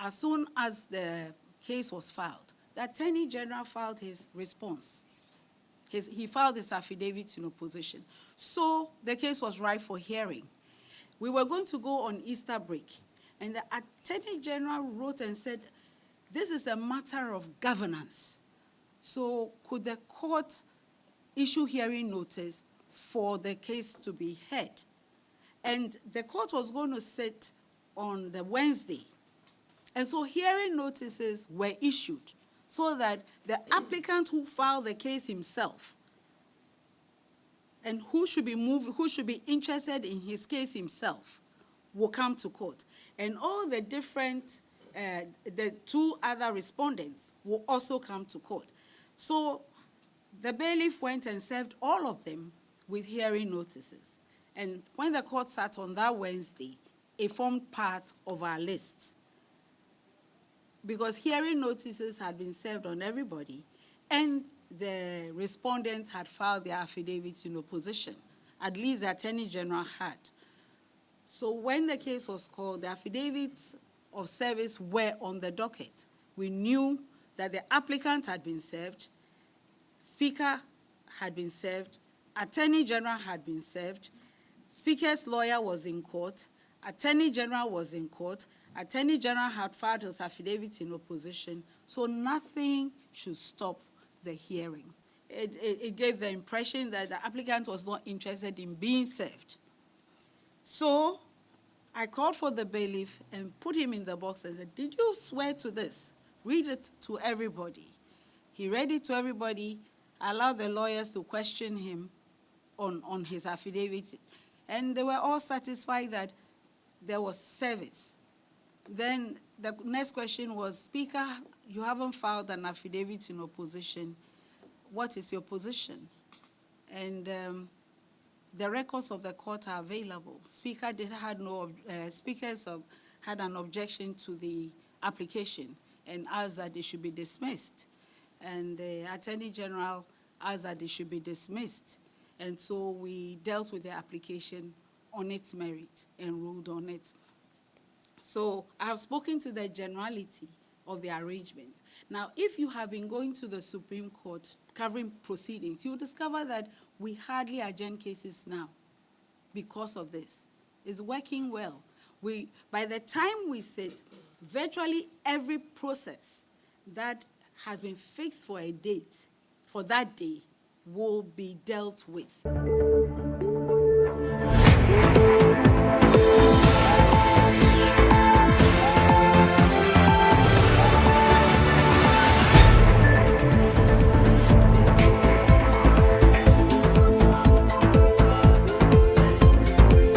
as soon as the case was filed, the Attorney General filed his response. He filed his affidavit in opposition. So the case was ripe for hearing. We were going to go on Easter break, and the Attorney General wrote and said, this is a matter of governance. So could the court issue hearing notice for the case to be heard? And the court was going to sit on the Wednesday. And so hearing notices were issued so that the applicant who filed the case himself and who should be interested in his case himself will come to court. And all the different, the two other respondents will also come to court. So the bailiff went and served all of them with hearing notices. And when the court sat on that Wednesday, it formed part of our list, because hearing notices had been served on everybody, and the respondents had filed their affidavits in opposition. At least the Attorney General had. So when the case was called, the affidavits of service were on the docket. We knew that the applicant had been served, Speaker had been served, Attorney General had been served, Speaker's lawyer was in court, Attorney General was in court, Attorney General had filed his affidavit in opposition, so nothing should stop the hearing. It gave the impression that the applicant was not interested in being served. So I called for the bailiff and put him in the box and said, did you swear to this? Read it to everybody. He read it to everybody, allowed the lawyers to question him on his affidavit, and they were all satisfied that there was service. Then the next question was, Speaker, you haven't filed an affidavit in opposition. What is your position? And the records of the court are available. Speakers had an objection to the application and asked that they should be dismissed. And the Attorney General asked that they should be dismissed. And so we dealt with the application on its merit and ruled on it. So I have spoken to the generality of the arrangement. Now, if you have been going to the Supreme Court covering proceedings, you will discover that we hardly adjourn cases now because of this. It's working well. By the time we sit, virtually every process that has been fixed for a date, for that day, will be dealt with.